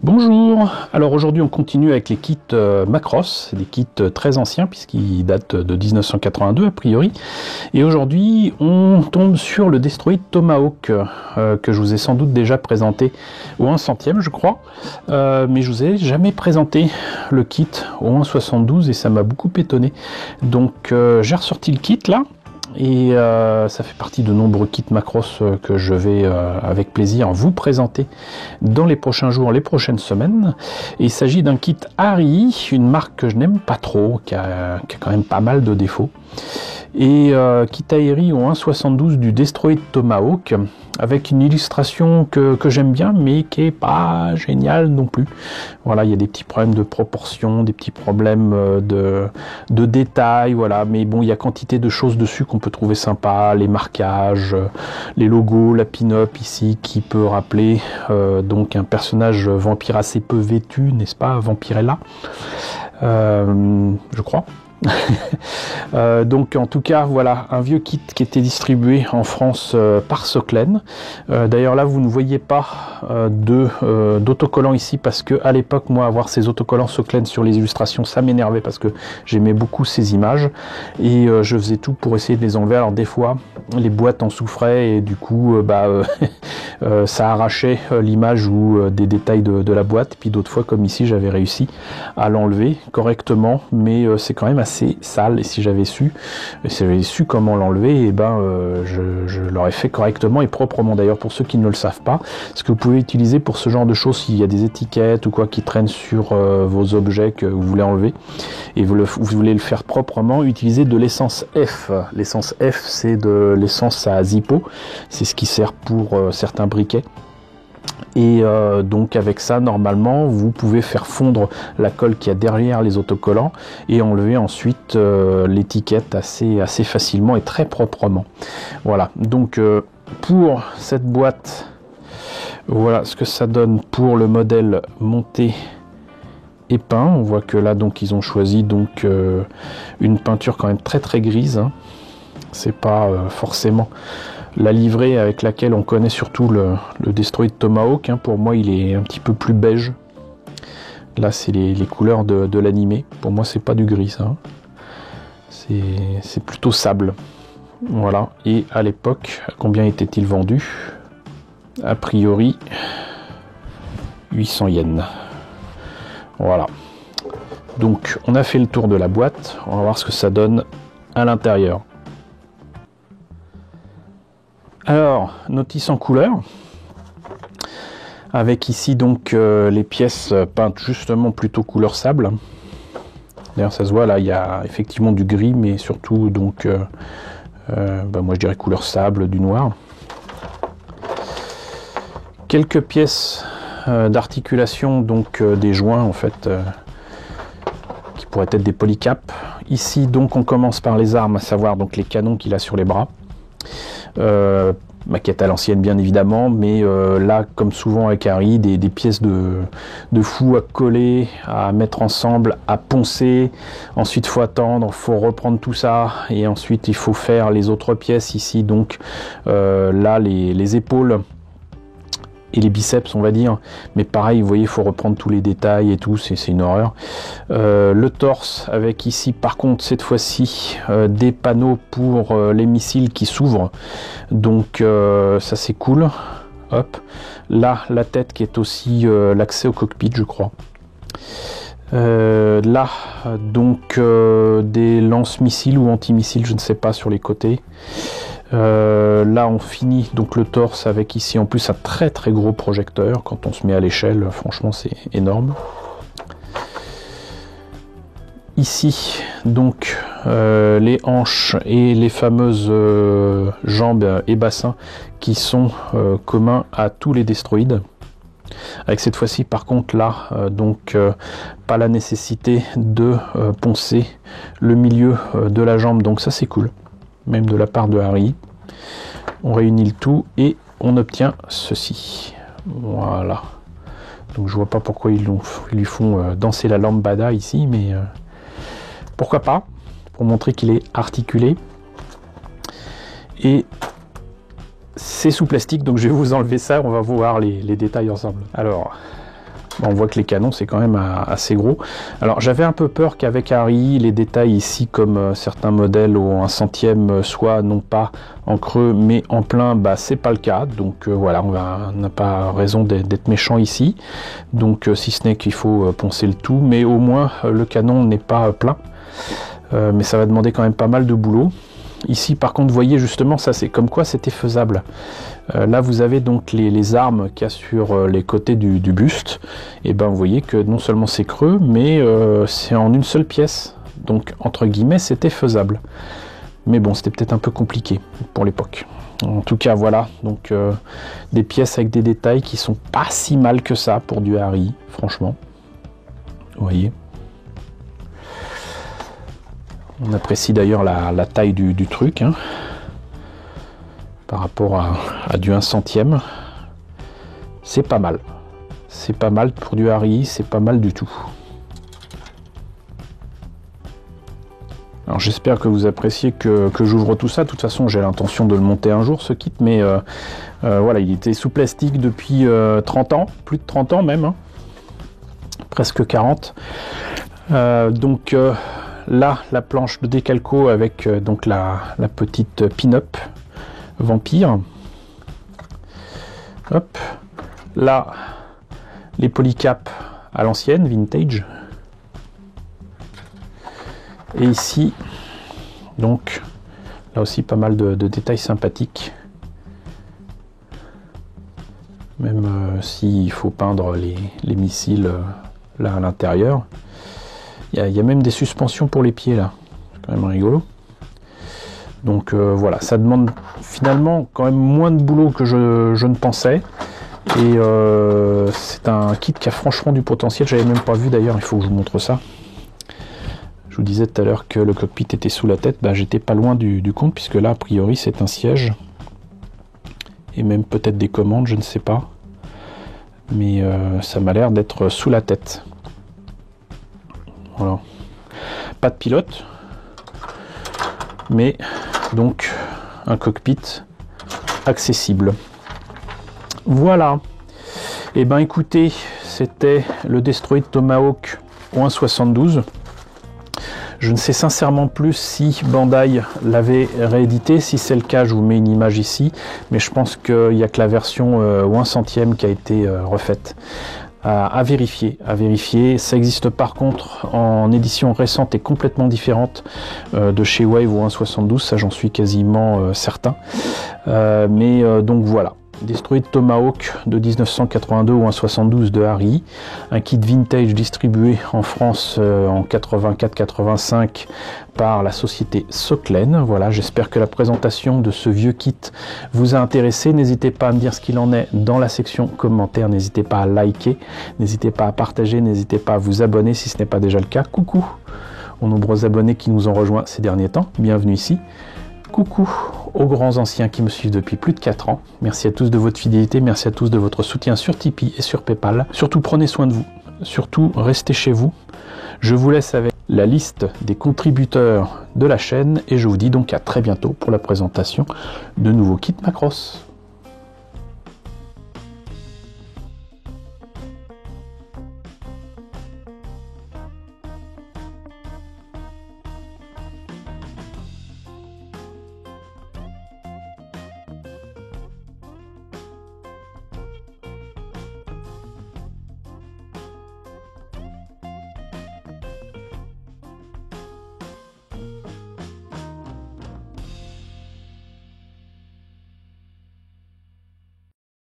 Bonjour, alors aujourd'hui on continue avec les kits Macross, des kits très anciens puisqu'ils datent de 1982 a priori, et aujourd'hui on tombe sur le Destroid Tomahawk que je vous ai sans doute déjà présenté au 1/100e je crois, mais je vous ai jamais présenté le kit au 1/72 et ça m'a beaucoup étonné, donc j'ai ressorti le kit là. Et ça fait partie de nombreux kits Macross que je vais avec plaisir vous présenter dans les prochains jours, les prochaines semaines. Et il s'agit d'un kit Harry, une marque que je n'aime pas trop, qui a quand même pas mal de défauts. Et kit Harry au 1/72 du Destroid Tomahawk, avec une illustration que j'aime bien, mais qui est pas géniale non plus. Voilà, il y a des petits problèmes de proportion, des petits problèmes de détails, voilà. Mais bon, il y a quantité de choses dessus qu'on peut trouver sympa, les marquages, les logos, la pin-up ici, qui peut rappeler donc un personnage vampire assez peu vêtu, n'est-ce pas, Vampirella, je crois. Donc en tout cas voilà un vieux kit qui était distribué en France par Soclen. D'ailleurs là vous ne voyez pas d'autocollants ici parce que à l'époque moi avoir ces autocollants Soclen sur les illustrations ça m'énervait parce que j'aimais beaucoup ces images et je faisais tout pour essayer de les enlever. Alors des fois les boîtes en souffraient et du coup ça arrachait l'image ou des détails de la boîte, puis d'autres fois comme ici j'avais réussi à l'enlever correctement, mais c'est quand même assez sale et si j'avais su comment l'enlever, et je l'aurais fait correctement et proprement. D'ailleurs pour ceux qui ne le savent pas, ce que vous pouvez utiliser pour ce genre de choses, s'il y a des étiquettes ou quoi qui traînent sur vos objets que vous voulez enlever et vous voulez le faire proprement, utilisez de l'essence F. L'essence F c'est de l'essence à Zippo, c'est ce qui sert pour certains briquets. Et donc avec ça normalement vous pouvez faire fondre la colle qu'il y a derrière les autocollants et enlever ensuite l'étiquette assez facilement et très proprement. Voilà, donc pour cette boîte, voilà ce que ça donne pour le modèle monté et peint. On voit que là donc ils ont choisi donc une peinture quand même très grise, hein. C'est pas forcément la livrée avec laquelle on connaît surtout le Destroid Tomahawk, hein. Pour moi il est un petit peu plus beige. Là c'est les couleurs de l'animé. Pour moi c'est pas du gris ça, hein. C'est plutôt sable. Voilà, et à l'époque combien était-il vendu? A priori 800 yens. Voilà, donc on a fait le tour de la boîte, on va voir ce que ça donne à l'intérieur. Alors, notice en couleur, avec ici donc les pièces peintes justement plutôt couleur sable. D'ailleurs ça se voit là, il y a effectivement du gris, mais surtout donc, moi je dirais couleur sable, du noir. Quelques pièces d'articulation, donc des joints en fait, qui pourraient être des polycaps. Ici donc on commence par les armes, à savoir donc les canons qu'il a sur les bras. Maquette à l'ancienne bien évidemment, mais là comme souvent avec Harry, des pièces de fou à coller, à mettre ensemble, à poncer, ensuite faut attendre, faut reprendre tout ça et ensuite il faut faire les autres pièces ici, donc là les épaules et les biceps on va dire, mais pareil vous voyez il faut reprendre tous les détails et tout, c'est une horreur. Le torse avec ici par contre cette fois-ci des panneaux pour les missiles qui s'ouvrent, donc ça c'est cool. Hop, là la tête qui est aussi l'accès au cockpit je crois. Là donc des lance-missiles ou anti-missiles je ne sais pas sur les côtés. Là on finit donc le torse avec ici en plus un très gros projecteur. Quand on se met à l'échelle franchement c'est énorme. Ici donc les hanches et les fameuses jambes et bassins qui sont communs à tous les destroïdes, avec cette fois-ci par contre là donc pas la nécessité de poncer le milieu de la jambe, donc ça c'est cool, même de la part de Harry. On réunit le tout et on obtient ceci. Voilà, donc je vois pas pourquoi ils lui font danser la lambada ici, mais pourquoi pas, pour montrer qu'il est articulé. Et c'est sous plastique, donc je vais vous enlever ça, on va voir les détails ensemble. Alors On voit que les canons c'est quand même assez gros. Alors j'avais un peu peur qu'avec Harry, les détails ici comme certains modèles au 1/100 soient non pas en creux mais en plein, bah c'est pas le cas. Donc voilà, on n'a pas raison d'être méchant ici. Donc si ce n'est qu'il faut poncer le tout, mais au moins le canon n'est pas plein. Mais ça va demander quand même pas mal de boulot. Ici par contre vous voyez justement ça c'est comme quoi c'était faisable. Là vous avez donc les armes qu'il y a sur les côtés du buste, et ben vous voyez que non seulement c'est creux mais c'est en une seule pièce, donc entre guillemets c'était faisable, mais bon c'était peut-être un peu compliqué pour l'époque. En tout cas voilà, donc des pièces avec des détails qui sont pas si mal que ça pour du Harry, franchement, vous voyez. On apprécie d'ailleurs la taille du truc, hein, par rapport à du 1/100. C'est pas mal. C'est pas mal pour du Harry, c'est pas mal du tout. Alors j'espère que vous appréciez que j'ouvre tout ça. De toute façon, j'ai l'intention de le monter un jour, ce kit, mais voilà, il était sous plastique depuis 30 ans, plus de 30 ans même, hein, presque 40. Donc... là, la planche de décalco avec donc la petite pin-up vampire. Hop. Là, les polycaps à l'ancienne, vintage. Et ici, donc, là aussi pas mal de détails sympathiques. Même s'il faut peindre les missiles là à l'intérieur. Il y a même des suspensions pour les pieds là, c'est quand même rigolo. Donc voilà, ça demande finalement quand même moins de boulot que je ne pensais. Et c'est un kit qui a franchement du potentiel, j'avais même pas vu d'ailleurs, il faut que je vous montre ça. Je vous disais tout à l'heure que le cockpit était sous la tête, bah, j'étais pas loin du compte, puisque là a priori c'est un siège. Et même peut-être des commandes, je ne sais pas. Mais ça m'a l'air d'être sous la tête. Voilà. Pas de pilote, mais donc un cockpit accessible. Voilà. Et ben écoutez, c'était le Destroid Tomahawk au 1/72. Je ne sais sincèrement plus si Bandai l'avait réédité. Si c'est le cas, je vous mets une image ici. Mais je pense qu'il n'y a que la version au 1/100 qui a été refaite. À vérifier, à vérifier. Ça existe par contre en édition récente et complètement différente de chez Wave au 1/72, ça j'en suis quasiment certain. Donc voilà, Destroid Tomahawk de 1982 ou 1/72 de Harry, un kit vintage distribué en France en 84-85 par la société Soklen. Voilà, j'espère que la présentation de ce vieux kit vous a intéressé. N'hésitez pas à me dire ce qu'il en est dans la section commentaires, n'hésitez pas à liker, n'hésitez pas à partager, n'hésitez pas à vous abonner si ce n'est pas déjà le cas. Coucou aux nombreux abonnés qui nous ont rejoints ces derniers temps, bienvenue ici. Coucou aux grands anciens qui me suivent depuis plus de 4 ans. Merci à tous de votre fidélité, merci à tous de votre soutien sur Tipeee et sur Paypal. Surtout prenez soin de vous, surtout restez chez vous. Je vous laisse avec la liste des contributeurs de la chaîne et je vous dis donc à très bientôt pour la présentation de nouveaux kits Macross.